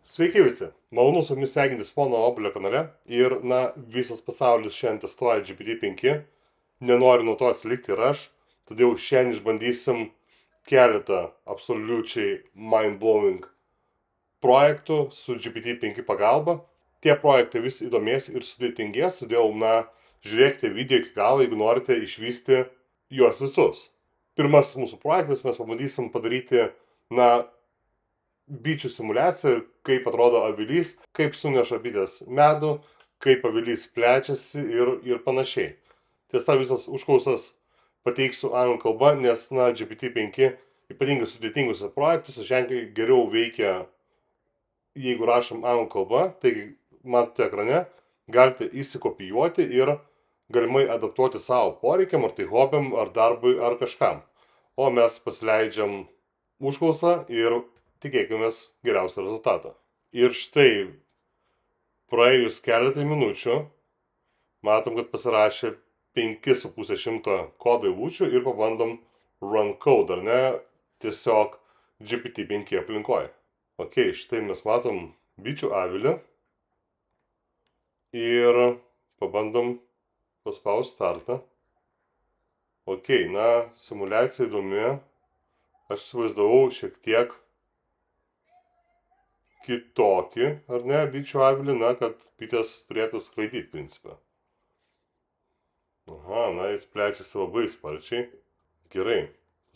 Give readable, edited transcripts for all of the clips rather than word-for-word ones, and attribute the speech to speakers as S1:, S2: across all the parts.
S1: Sveiki visi, malonu su jumis sveikintis Pono Obolio kanale ir, visas pasaulis šiandien testuoja GPT-5, nenoriu nuo to atsilikti ir aš, todėl šiandien išbandysim keletą absoliučiai mind-blowing projektų su GPT-5 pagalba. Tie projektai vis įdomės ir sudėtingės, todėl, žiūrėkite video iki galo, jeigu norite išvysti juos visus. Pirmasis mūsų projektas, mes pabandysim padaryti, bičių simuliacija, kaip atrodo avilys, kaip suneša bitės medų, kaip avilys plečiasi ir panašiai. Tiesa, visas užklausas pateiksiu anglų kalba, nes, GPT-5 ypatingai sudėtinguose projektuose ženkliai geriau veikia, jeigu rašom anglų kalba, taigi matote ekrane, galite įsikopijuoti ir galimai adaptuoti savo poreikiam, ar tai hobiam, ar darbui, ar kažkam. O mes pasileidžiam užklausą ir tikėkimės geriausią rezultatą. Ir štai, praėjus keletą minučių, matom, kad pasirašė 5,5 kodo eilučių ir pabandom run code, ar ne, tiesiog GPT-5 aplinkoje. Ok, štai mes matom bičių avilį ir pabandom paspausti startą. Ok, simuliacija įdomi, aš įsivaizdavau šiek tiek kitokį, ar ne, bičių avilį, kad bitės turėtų skraidyti principą. Aha, jis plečiasi labai sparčiai. Gerai,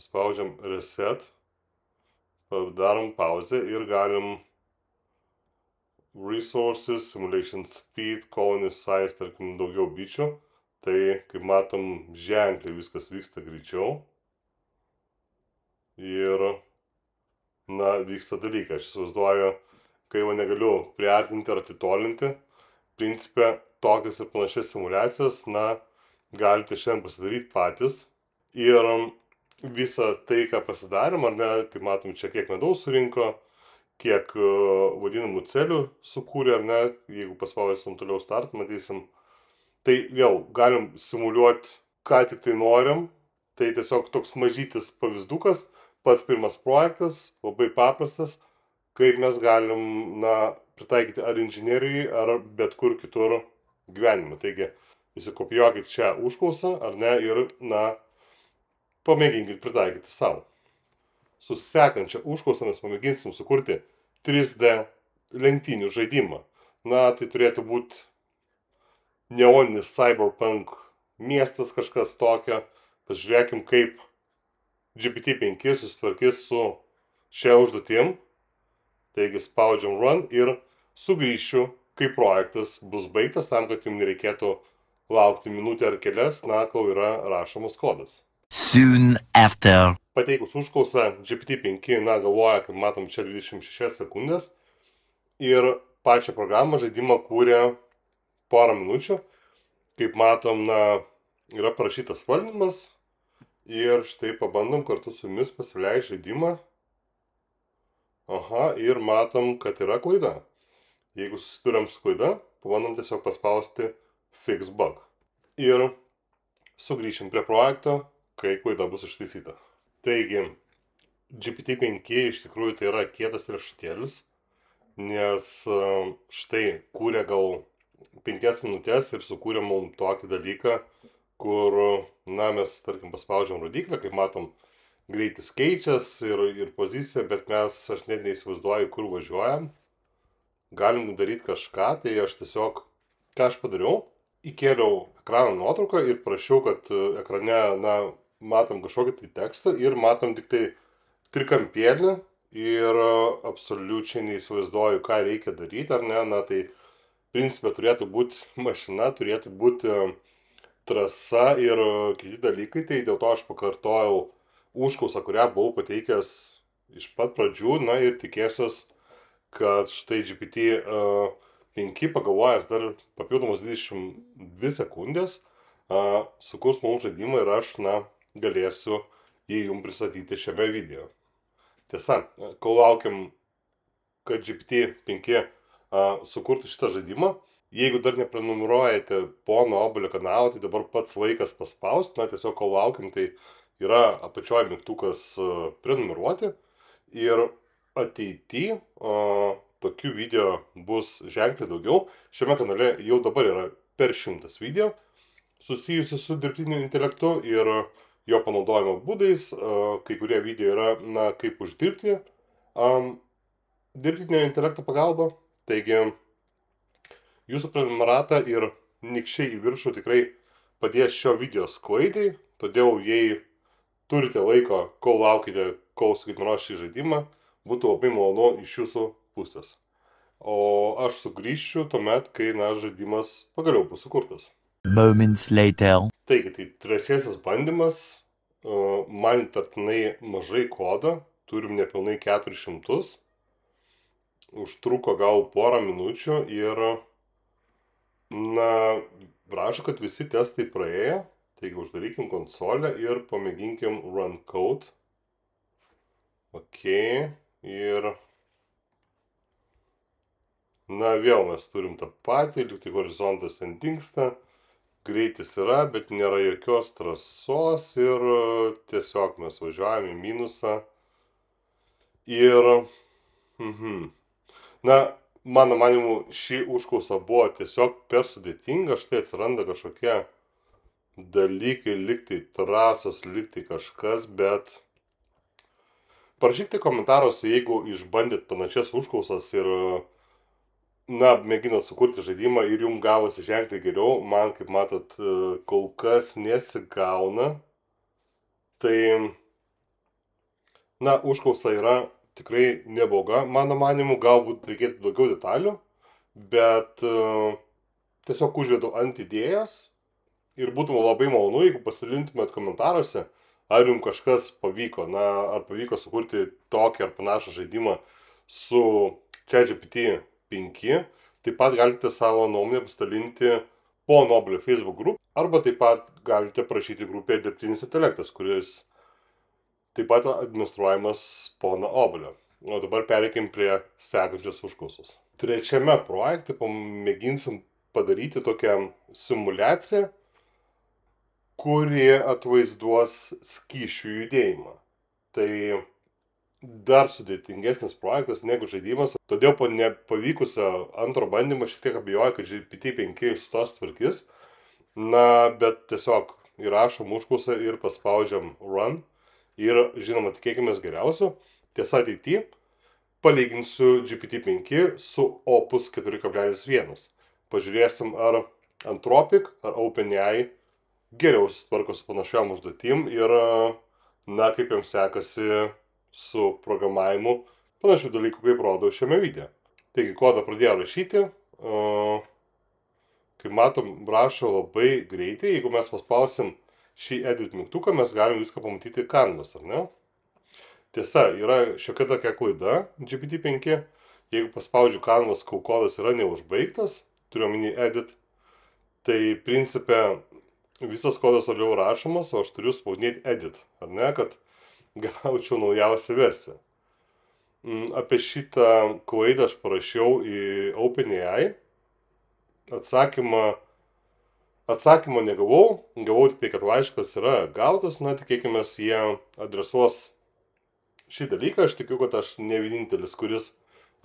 S1: spaudžiam reset, darom pauzę ir galim resources, simulation speed, colony size, tarkim, daugiau bičių. Tai, kaip matom, ženkliai viskas vyksta greičiau. Ir, vyksta dalykai. Aš įsivaizduoju, kai jau negaliu priartinti ar atitolinti, principe tokias ir panašias simuliacijas, galite šiandien pasidaryti patys. Ir visą tai, ką pasidarėm, ar ne, kaip matom, čia kiek medaus surinko, kiek vadinamų celių sukūrė, ar ne, jeigu paspausim toliau start, matysim. Tai vėl galim simuliuoti, ką tik tai norim, tai tiesiog toks mažytis pavyzdukas, pats pirmas projektas, labai paprastas, kaip mes galim, pritaikyti ar inžinerijai, ar bet kur kitur gyvenime. Taigi, įsikopijuokit šią užklausą, ar ne, ir, pamėginkit pritaikyti savo. Su sekančia užklausa mes pamėginsim sukurti 3D lenktynių žaidimą. Tai turėtų būti neoninis cyberpunk miestas, kažkas tokio. Pažiūrėkim, kaip GPT-5 susitvarkys su šia užduotim. Taigi spaudžiam run ir sugrįšiu, kai projektas bus baigtas, tam, kad jums nereikėtų laukti minutę ar kelias, kol yra rašomas kodas.
S2: Soon after.
S1: Pateikus užklausą, GPT-5, galvoja, kaip matom, čia 26 sekundės. Ir pačią programą žaidimą kūrė porą minučių. Kaip matom, yra parašytas valdymas. Ir štai pabandom kartu su jumis pasileisti žaidimą. Aha, ir matom, kad yra klaida. Jeigu susiduriam su klaida, pabandom tiesiog paspausti fix bug. Ir sugrįšim prie projekto, kai klaida bus ištaisyta. Taigi, GPT-5 iš tikrųjų tai yra kietas riešutėlis, nes štai kūrė gal 5 minutės ir sukūrė mums tokį dalyką, kur, mes, tarkim, paspaudžiam rodiklę, kaip matom, greitis keičias ir pozicija, bet aš net neįsivaizduoju, kur važiuojam. Galim daryti kažką, tai aš tiesiog, ką aš padariau, įkėliau ekrano nuotrauką ir prašiau, kad ekrane, matom kažkokį tai tekstą ir matom tik tai trikampėlį ir absoliučiai neįsivaizduoju, ką reikia daryti, ar ne, tai principė turėtų būti mašina, turėtų būti trasa ir kiti dalykai, tai dėl to aš pakartojau užklausą, kurią buvau pateikęs iš pat pradžių, ir tikėsiuos, kad štai GPT-5 pagalvojęs dar papildomos 22 sekundės, sukurs mums žaidimą ir aš, galėsiu jį jums pristatyti šiame video. Tiesa, kol laukiam, kad GPT-5 sukurtų šitą žaidimą, jeigu dar neprenumeruojate Pono Obolio kanalą, tai dabar pats laikas paspausti, tiesiog kol laukiam, tai yra apačioje mygtukas prenumeruoti ir ateityje tokių video bus ženkliai daugiau. Šiame kanale jau dabar yra per 100 video susijusių su dirbtiniu intelektu ir jo panaudojimo būdais. Kai kurie video yra, kaip uždirbti dirbtinio intelekto pagalba. Taigi, jūsų prenumerata ir nikščiai į viršų tikrai padės šio video sklaidai. Todėl, jei turite laiko, kol laukite, kol skaitmenos šį žaidimą, būtų labai malonu iš jūsų pusės. O aš sugrįšiu tuomet, kai žaidimas pagaliau bus sukurtas.
S2: Moments later.
S1: Taigi, tai trečiasis bandymas. Man tartinai mažai kodo, turim nepilnai 400. Užtruko gal porą minučių ir rašo, kad visi testai praėjo. Taigi uždarykim konsolę ir pamėginkim run code. Ok. Ir vėl mes turim tą patį, lyg tai horizontas ten dingsta. Greitis yra, bet nėra jokios trasos ir tiesiog mes važiuojame į minusą. Ir mano manimu, ši užklausa buvo tiesiog per sudėtinga. Štai atsiranda kažkokie dalykai, liktai trasos, liktai kažkas, bet parašykite komentaruose, jeigu išbandėt panašias užklausas ir mėginot sukurti žaidimą ir jums gavosi ženkliai geriau. Man, kaip matot, kol kas nesigauna. Tai, užklausa yra tikrai nebloga. Mano manimu, galbūt reikėtų daugiau detalių, bet tiesiog užvedu ant idėjas ir būtų labai malonu, jeigu pasidalintumėt komentaruose, ar jums kažkas pavyko, ar pavyko sukurti tokį ar panašų žaidimą su ChatGPT 5. Taip pat galite savo nuomonę pasidalinti po Noblio Facebook grupę, arba taip pat galite prašyti grupėje dirbtinis intelektas, kuris taip pat administruojamas pono Oblio. O dabar pereikim prie sekančios užklausos. Trečiame projekte pamėginsim padaryti tokią simuliaciją, kuri atvaizduos skysčių judėjimą. Tai dar sudėtingesnis projektas negu žaidimas, todėl po nepavykusio antro bandymo šiek tiek abejoju, kad GPT-5 sustos tvarkys. Bet tiesiog įrašom užklausą ir paspaudžiam run ir žinoma tikėkimės geriausio. Tiesa, ateityje palyginsiu GPT-5 su Opus 4.1. Pažiūrėsim, ar Anthropic ar OpenAI geriau susitvarko su panašiom užduotim ir kaip jiems sekasi su programavimu panašių dalykų, kaip rodau šiame video. Taigi, kodą pradėjau rašyti. Kaip matom, rašo labai greitai. Jeigu mes paspausim šį edit mygtuką, mes galim viską pamatyti Canvas, ar ne? Tiesa, yra šiokia tokia klaida GPT-5. Jeigu paspaudžiu Canvas, kol kodas yra neužbaigtas, turiu omeny edit, tai principe visas kodas toliau rašomas, o aš turiu spaudinėti edit, ar ne, kad gaučiau naujausią versiją. Apie šitą klaidą aš parašiau į OpenAI. Atsakymą negavau. Gavau tik tai, kad laiškas yra gautas. Tikėkimės, jie adresuos šį dalyką. Aš tikiu, kad aš ne vienintelis, kuris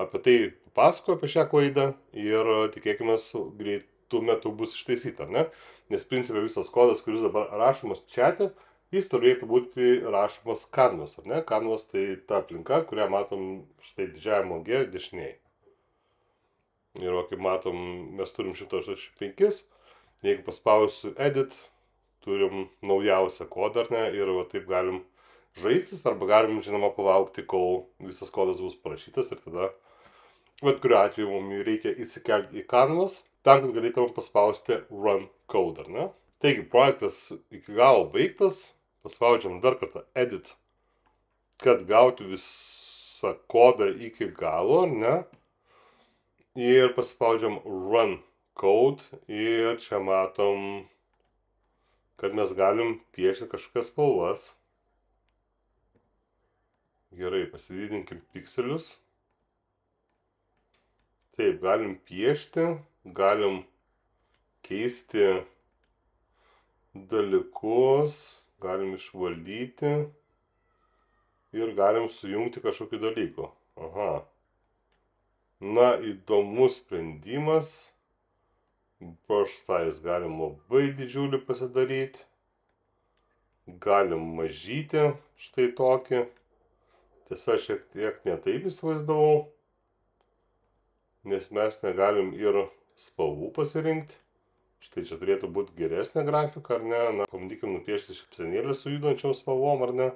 S1: apie tai pasakojo apie šią klaidą. Ir tikėkimės, greitų metų bus ištaisyta, ar ne? Nes principė visas kodas, kuris dabar rašomas čiate, jis turėtų būti rašomas Canvas, ar ne? Canvas tai ta aplinka, kurią matom štai didžiajame lauke dešiniai. Ir kaip matom, mes turim 185. Jeigu paspausiu edit, turim naujausią kodą, ar ne? Ir taip galim žaistis, arba galim, žinoma, palaukti, kol visas kodas bus parašytas. Ir tada, kuriuo atveju mums reikia įsikelti į Canvas, tam, kad galėtume paspausti run code, ar ne? Taigi, projektas iki galo baigtas. Paspaudžiam dar kartą edit, kad gautų visą kodą iki galo, ar ne? Ir paspaudžiam run code ir čia matom, kad mes galim piešti kažkokias spalvas. Gerai, pasididinkim pikselius. Taip, galim piešti, galim keisti dalykus, galim išvaldyti ir galim sujungti kažkokių dalykų. Aha. Na, įdomus sprendimas. Brush size galim labai didžiulį pasidaryti. Galim mažyti štai tokį. Tiesa, šiek tiek netaip įsivaizdavau, nes mes negalim ir spalvų pasirinkti. Štai čia turėtų būti geresnė grafika, ar ne? Na, pabandykim nupiešti šypsenėlę su judančiom spalvom, ar ne?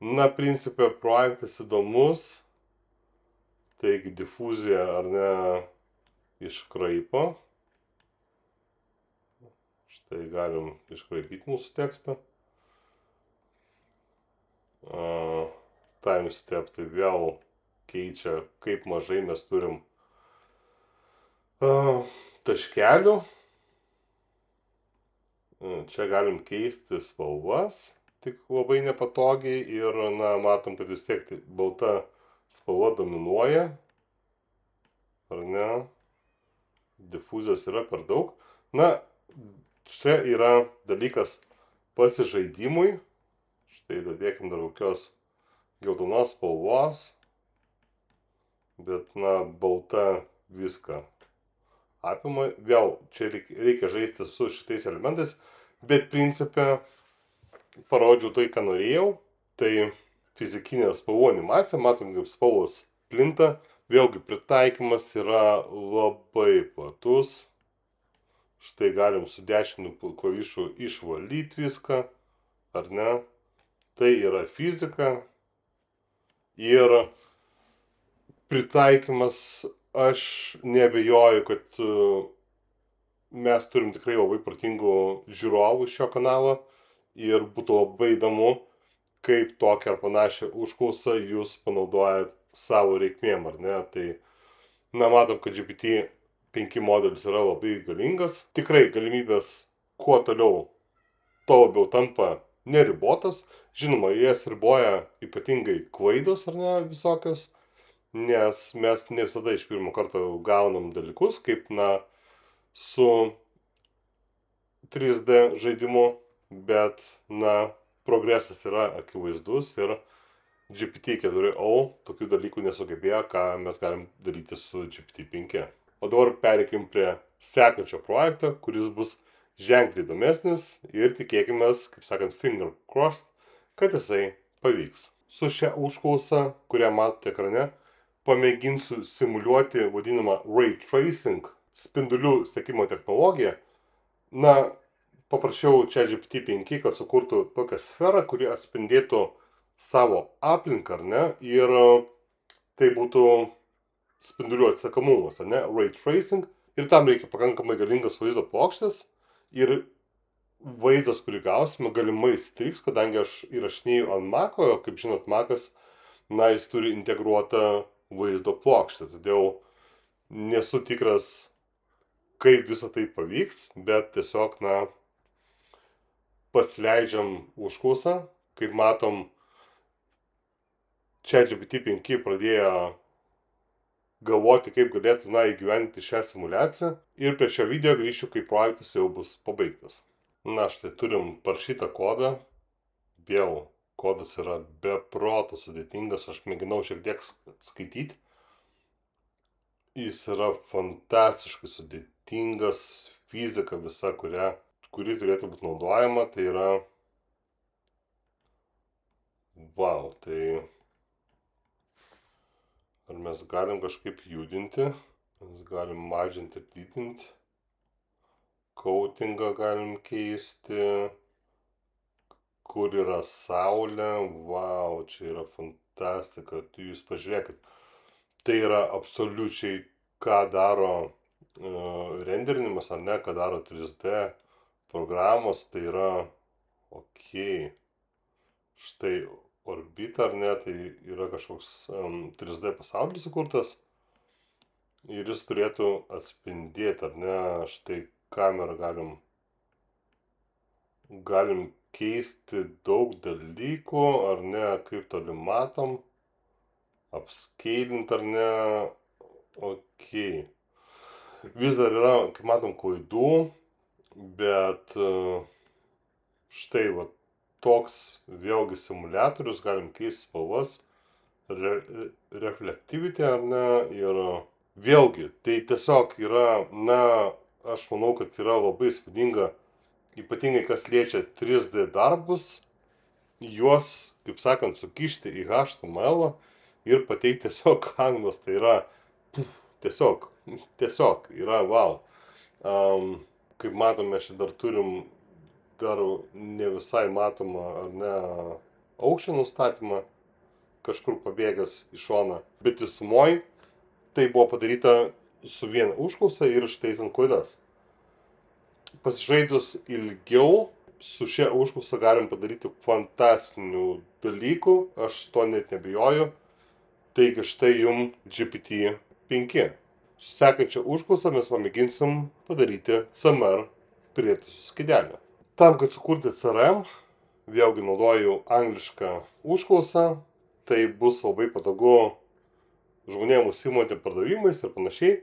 S1: Na, principė, projektas įdomus. Taigi, difuzija, ar ne, iškraipo. Štai galim iškraipyti mūsų tekstą. Time step tai vėl keičia, kaip mažai mes turim taškelių. Čia galim keisti spalvas, tik labai nepatogiai ir, na, matom, kad vis tiek balta spalva dominuoja, ar ne? Difuzijos yra per daug. Na, čia yra dalykas pasižaidimui. Štai dadėkim dar kokios geltonos spalvos, bet, na, balta viską apima. Vėl čia reikia žaisti su šitais elementais, bet principė parodžiau tai, ką norėjau. Tai fizikinė spalvų animacija, matom, kaip spalvos plinta. Vėlgi pritaikymas yra labai platus. Štai galim su dešiniu klavišu išvalyti viską, ar ne? Tai yra fizika. Ir pritaikymas, aš neabejoju, kad mes turim tikrai labai protingų žiūrovų šio kanalo ir būtų labai įdomu, kaip tokią ar panašią užklausą jūs panaudojat savo reikmėm, ar ne? Tai, na, matom, kad GPT-5 modelis yra labai galingas. Tikrai galimybės kuo toliau, tuo labiau tampa neribotas. Žinoma, jas riboja ypatingai klaidos, ar ne, visokios, nes mes ne visada iš pirmo karto gaunam dalykus, kaip, na, su 3D žaidimu, bet, na, progresas yra akivaizdus ir GPT-4o tokių dalykų nesugebėjo, ką mes galim daryti su GPT-5. O dabar pereikim prie sekančio projekto, kuris bus ženkliai įdomesnis ir tikėkime, kaip sakant, finger crossed, kad jisai pavyks. Su šia užklausa, kurią matote ekrane, pamėginsiu simuliuoti vadinamą ray tracing, spindulių sekimo technologiją. Na, paprašiau ChatGPT-5, kad sukurtų tokią sferą, kuri atspindėtų savo aplinką, ar ne, ir tai būtų spindulių atsekamumas, ar ne, ray tracing, ir tam reikia pakankamai galingas vaizdo plokštės, ir vaizdas, kurį gausime, galimai striks, kadangi aš įrašinėjau ant Maco, kaip žinot, Macas, na, jis turi integruotą vaizdo plokštę, todėl nesu tikras, kaip visą tai pavyks, bet tiesiog, na, pasileidžiam užklausą, kaip matom, ChatGPT-5 pradėjo galvoti, kaip galėtų, na, įgyventi šią simuliaciją, ir prie šio video grįšiu, kai projektas jau bus pabaigtas. Na, štai turim parašytą kodą. Vėl kodas yra be proto sudėtingas, aš mėginau šiek tiek skaityti. Jis yra fantastiškai sudėtingas, fizika visa, kuri turėtų būti naudojama, tai yra wow, tai ar mes galim kažkaip judinti, mes galim mažinti ir didinti, coatingą galim keisti, kur yra saulė, wow, čia yra fantastika, jūs pažiūrėkit, tai yra absoliučiai, ką daro renderinimas, ar ne, ką daro 3D programos, tai yra ok, štai orbita, ar ne, tai yra kažkoks 3D pasaulis sukurtas ir jis turėtų atspindėti, ar ne, štai kamerą galim keisti daug dalykų, ar ne, kaip toli matom, upscaling, ar ne, ok. Vis dar yra, kaip matom, klaidų, bet štai, va, toks vėlgi simuliatorius, galim keisti spalvas, reflectivity, ar ne, ir vėlgi, tai tiesiog yra, aš manau, kad yra labai įspūdinga, ypatingai kas liečia 3D darbus, juos, kaip sakant, sukišti į HTML ir pateikti tiesiog Canvas, tai yra tiesiog yra wow. Kaip matome, čia dar turim ne visai matomą, ar ne, aukščio nustatymą, kažkur pabėgęs į šoną, bet visumoj tai buvo padaryta su viena užklausa ir ištaisant klaidas. Pasižaidus ilgiau, su šia užklausa galim padaryti fantastinių dalykų, aš to net nebijoju. Taigi štai jum GPT-5. Su sekančia užklausa mes pamėginsim padaryti CMR prietaisų skydelę. Tam, kad sukurti CRM, vėlgi naudoju anglišką užklausą, tai bus labai patogu žmonėms užsiimantiem pardavimais ir panašiai.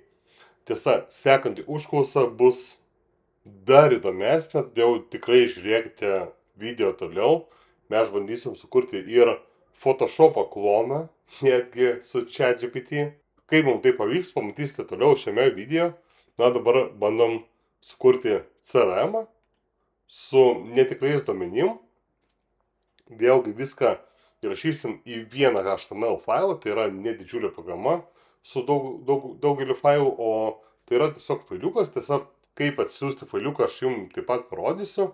S1: Tiesa, sekanti užklausa bus dar įdomesnė, todėl tikrai žiūrėkite video toliau. Mes bandysim sukurti ir Photoshop'o kloną, netgi su ChatGPT. Kaip mums tai pavyks, pamatysite toliau šiame video. Dabar bandom sukurti CRM su netikrais duomenim. Vėlgi viską įrašysim į vieną HTML failą, tai yra nedidžiulė programa su daugeliu failų, o tai yra tiesiog failiukas, tiesiog kaip atsiųsti failiuką aš jums taip pat parodysiu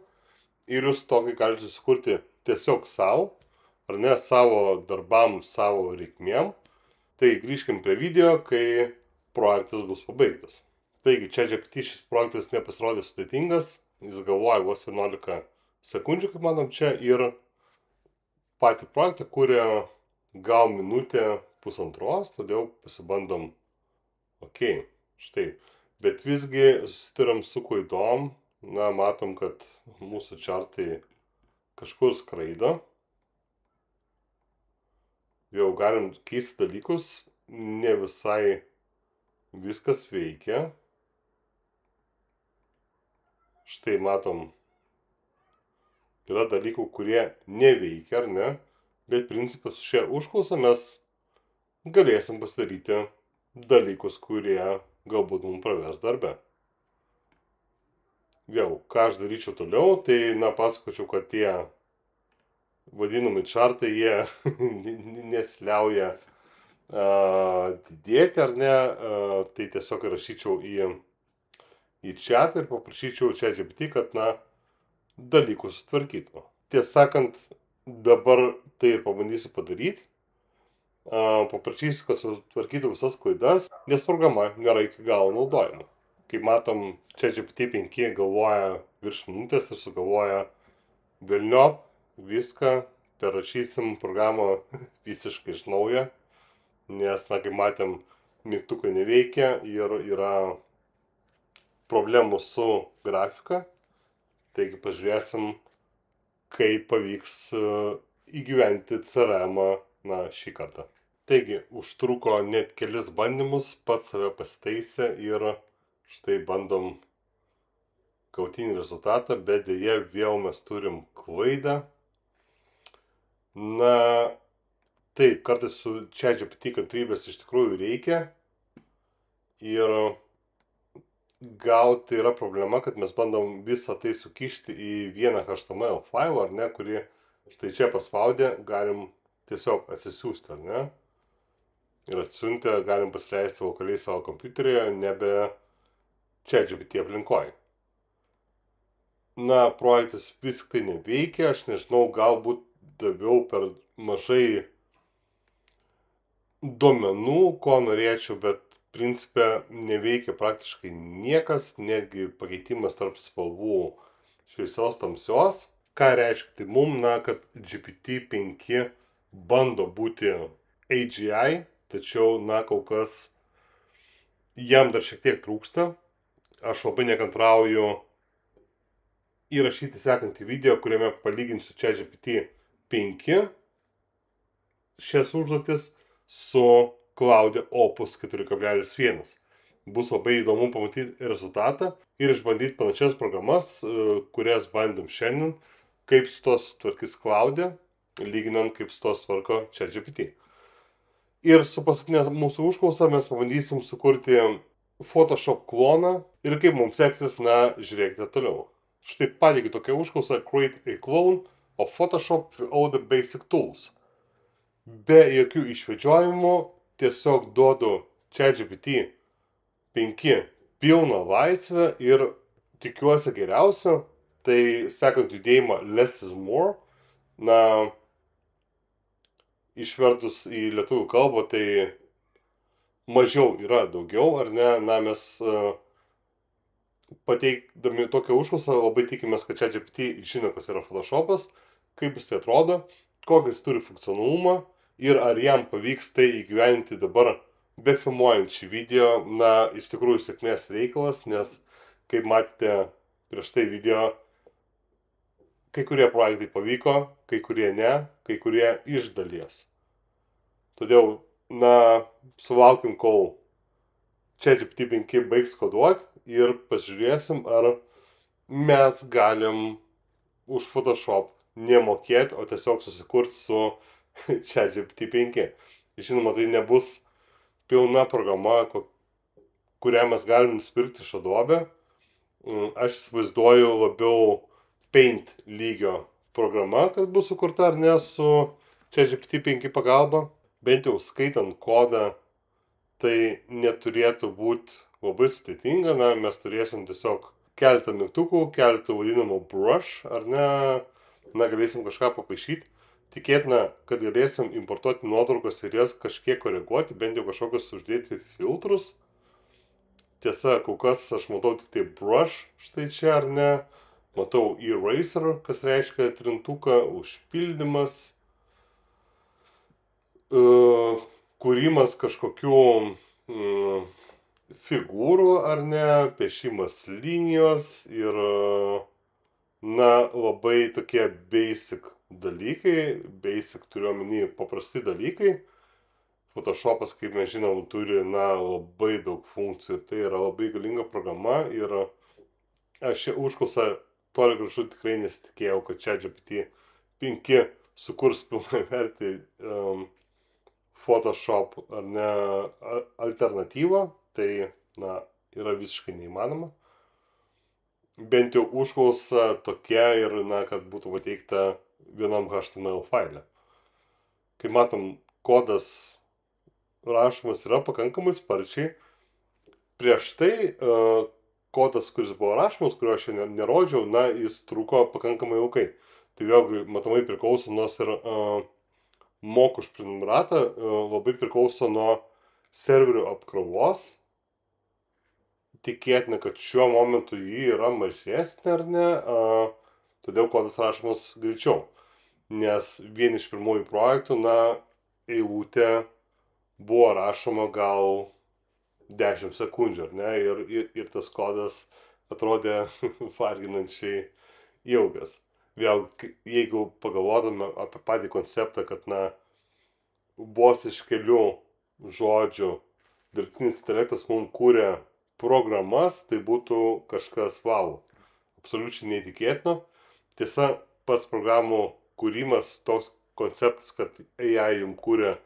S1: ir jūs tokį galite sukurti tiesiog savo, ar ne, savo darbam, savo reikmėm. Tai grįžkim prie video, kai projektas bus pabaigtas. Taigi, ChatGPT šis projektas nepasirodė sudėtingas, jis galvoja vos 11 sekundžių, kaip matom čia, ir patį projektą kuria gal minutę pusantros, todėl pasibandom, štai. Bet visgi susitariam su klaidom, matom, kad mūsų čartai kažkur skraido. Jau galim keisti dalykus, ne visai viskas veikia. Štai matom, yra dalykų, kurie neveikia, ar ne, bet principas su šia užklausa mes galėsim pasidaryti dalykus, kurie galbūt mums pravers darbe. Vėl, ką aš daryčiau toliau, tai pasakočiau, kad tie vadinami čartai, jie nesiliauja didėti, ar ne, tai tiesiog rašyčiau į chatą ir paprašyčiau ChatGPT, kad, dalykus sutvarkytų. Tiesą sakant, dabar tai ir pabandysiu padaryti. Paprašysiu, kad sutvarkytų visas klaidas, nes programa nėra iki galo naudojama. Kaip matom, ChatGPT-5 galvoja virš minutės ir sugalvoja velniop viską, perrašysim programą visiškai iš naujo, nes, kaip matėm, mygtukai neveikia ir yra problemų su grafika. Taigi pažiūrėsim, kaip pavyks įgyventi CRM šį kartą. Taigi, užtruko net kelis bandymus, pats save pasitaisė ir štai bandom galutinį rezultatą, bet dėja vėl mes turim klaidą. Taip, kartais su ChatGPT kantrybės iš tikrųjų reikia ir gal tai yra problema, kad mes bandom visą tai sukišti į vieną HTML failą, ar ne, kurį štai čia paspaudė, galim tiesiog atsisiųsti, ar ne. Ir atsiuntę galim pasileisti lokaliai savo kompiuteryje, nebe ChatGPT aplinkoje. Projektas vis tik tai neveikia, aš nežinau, galbūt daviau per mažai duomenų, ko norėčiau, bet principe neveikia praktiškai niekas, netgi pakeitimas tarp spalvų šviesios tamsios. Ką reiškia tai mum, kad GPT-5 bando būti AGI, tačiau, kol kas jam dar šiek tiek trūksta. Aš labai nekantrauju įrašyti sekantį video, kuriame palyginsiu ChatGPT-5 šias užduotis su Claude Opus 4.1. Bus labai įdomu pamatyti rezultatą ir išbandyti panašias programas, kurias bandėm šiandien, kaip su tos tvarkys Claude, lyginant kaip su tos tvarko ChatGPT. Ir su paskutinė mūsų užklausa mes pabandysim sukurti Photoshop kloną ir kaip mums seksis, na, žiūrėkite toliau. Štai pateikiu tokią užklausą Create a clone of Photoshop with all the basic tools. Be jokių išvedžiojimų, tiesiog duodu ChatGPT 5 pilną laisvę ir tikiuosi geriausio, tai sekant judėjimą less is more, na, išvertus į lietuvių kalbą, tai mažiau yra daugiau, ar ne, na, mes pateikdami tokią užklausą labai tikimės, kad ChatGPT žino, kas yra Photoshopas, kaip jis tai atrodo, kokį jis turi funkcionalumą ir ar jam pavyks tai įgyventi dabar befilmuojant šį video, na, iš tikrųjų sėkmės reikalas, nes, kaip matėte prieš tai video, kai kurie projektai pavyko, kai kurie ne, kai kurie iš dalies. Todėl, na, sulaukim, kol ChatGPT 5 baigs koduoti ir pasižiūrėsim, ar mes galim už Photoshop nemokėti, o tiesiog susikurti su ChatGPT 5. Žinoma, tai nebus pilna programa, kurią mes galim nusipirkti iš Adobe. Aš įsivaizduoju labiau Paint lygio programa, kad bus sukurta ar ne su ChatGPT 5 pagalba. Bent jau skaitant kodą, tai neturėtų būti labai sudėtinga, na, mes turėsim tiesiog keletą mygtukų, keletą vadinamų brush, ar ne, na, galėsim kažką papaišyti. Tikėtina, kad galėsim importuoti nuotraukas ir jas kažkiek koreguoti, bent jau kažkokius uždėti filtrus. Tiesa, kol kas aš matau tik tai brush, štai čia, ar ne, matau eraser, kas reiškia trintuką, užpildymas, kūrimas kažkokių figūrų, ar ne, piešimas linijos ir, na, labai tokie basic dalykai, basic turiu omeny paprasti dalykai. Photoshopas, kaip mes žinom, turi, na, labai daug funkcijų ir tai yra labai galinga programa ir aš šią užklausą toli gražu tikrai nesitikėjau, kad ChatGPT 5 sukurs pilnavertį Photoshop ar ne alternatyvą, tai, na, yra visiškai neįmanoma. Bent jau užklausa tokia ir, na, kad būtų pateikta vienam HTML faile. Kaip matom, kodas rašomas yra pakankamai sparčiai. Prieš tai kodas, kuris buvo rašomas, kurio aš šiandien nerodžiau, na, jis truko pakankamai ilgai. Tai vėlgi, matomai priklauso nors ir moku už prenumeratą, labai priklauso nuo serverių apkrovos. Tikėtina, kad šiuo momentu jį yra mažesnė ar ne, todėl kodas rašomas greičiau. Nes vien iš pirmųjų projektų, na, eilutė buvo rašoma gal 10 sekundžių, ar ne, ir tas kodas atrodė varginančiai ilgas. Vėl, jeigu pagalvodame apie patį konceptą, kad, na, vos iš kelių žodžių dirbtinis intelektas mums kūrė programas, tai būtų kažkas wow. Absoliučiai neįtikėtino. Tiesa, pats programų kūrimas, toks konceptas, kad AI jums kūrė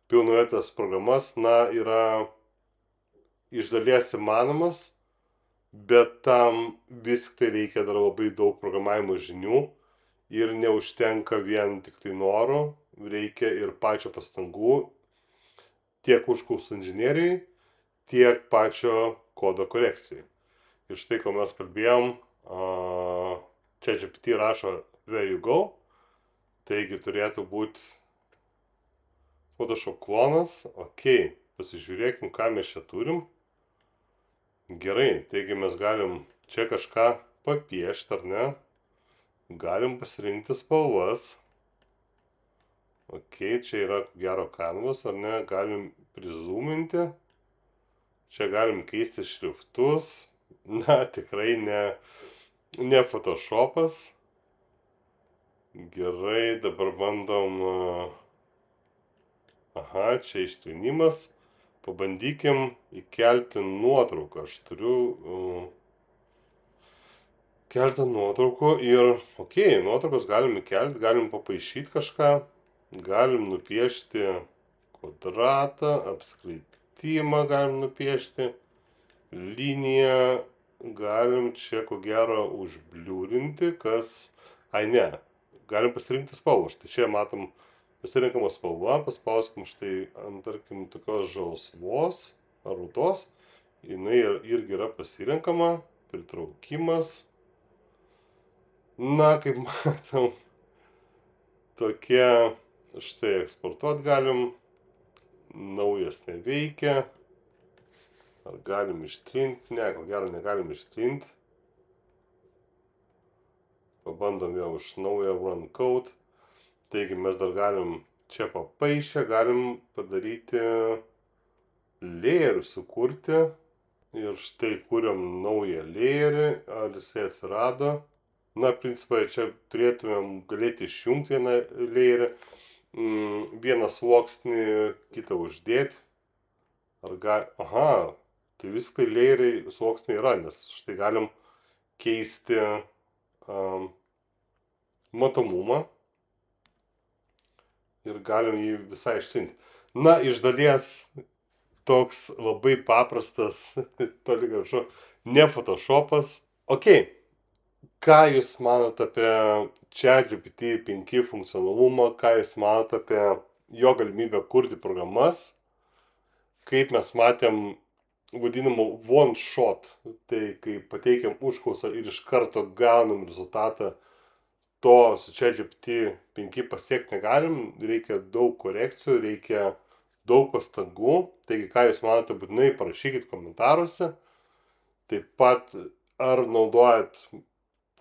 S1: pilnavertes programas, na, yra iš dalies įmanomas, bet tam vis tik tai reikia dar labai daug programavimo žinių ir neužtenka vien tik tai norų, reikia ir pačio pastangų tiek užklausų inžinierijai, tiek pačio kodo korekcijai. Ir štai, ko mes kalbėjom, ChatGPT rašo there you go, taigi turėtų būti Photoshop klonas. Ok, pasižiūrėkim, ką mes čia turim. Gerai, taigi mes galim čia kažką papiešti, ar ne? Galim pasirinkti spalvas. Ok, čia yra gero kanvas, ar ne? Galim prizoominti. Čia galim keisti šriftus. Na, tikrai ne Photoshopas. Gerai, dabar bandom. Aha, čia ištrynimas. Pabandykim įkelti nuotrauką. Aš turiu keletą nuotraukų ir, ok, nuotraukos galim įkelti, galim papaišyti kažką, galim nupiešti kvadratą, apskritimą galim nupiešti, liniją galim čia ko gero užbliūrinti, ai ne, galim pasirinkti spalvą. Štai čia matom pasirinkama spalva, paspauskim štai ant, tarkim, tokios žalsvos ar rudos, jinai irgi yra pasirenkama, pritraukimas. Na, kaip matom, tokie, štai eksportuot galim, naujas neveikia, ar galim ištrinti, ne, ko gero negalim ištrinti. Pabandom jau iš naujo run code. Taigi mes dar galim čia papaišę, galim padaryti layerį sukurti. Ir štai kūriam naują layerį, ar jisai atsirado. Na, principai, čia turėtumėm galėti išjungti vieną layerį, vieną sluoksnį, kitą uždėti. Aha, tai viskai layeriai sluoksniai yra, nes štai galim keisti matomumą ir galim jį visai ištrinti. Na, iš dalies toks labai paprastas, toli gražu, ne Photoshopas. Ok, ką jūs manot apie ChatGPT 5 funkcionalumą, ką jūs manot apie jo galimybę kurti programas, kaip mes matėm vadinamų one shot, tai kai pateikiam užklausą ir iš karto gaunam rezultatą, to su ChatGPT 5 pasiekti negalim, reikia daug korekcijų, reikia daug pastangų, taigi ką jūs manote, būtinai parašykit komentaruose. Taip pat, ar naudojat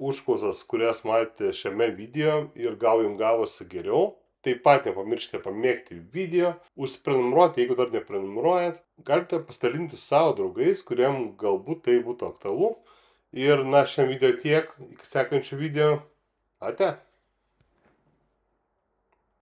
S1: užklausas, kurias matėte šiame video ir gal jums gavosi geriau. Taip pat nepamirškite pamėgti video, užsiprenumeruoti, jeigu dar neprenumeruojat. Galite pasidalinti su savo draugais, kuriem galbūt tai būtų aktualu. Ir na, šiam video tiek, iki sekančių video. Ate.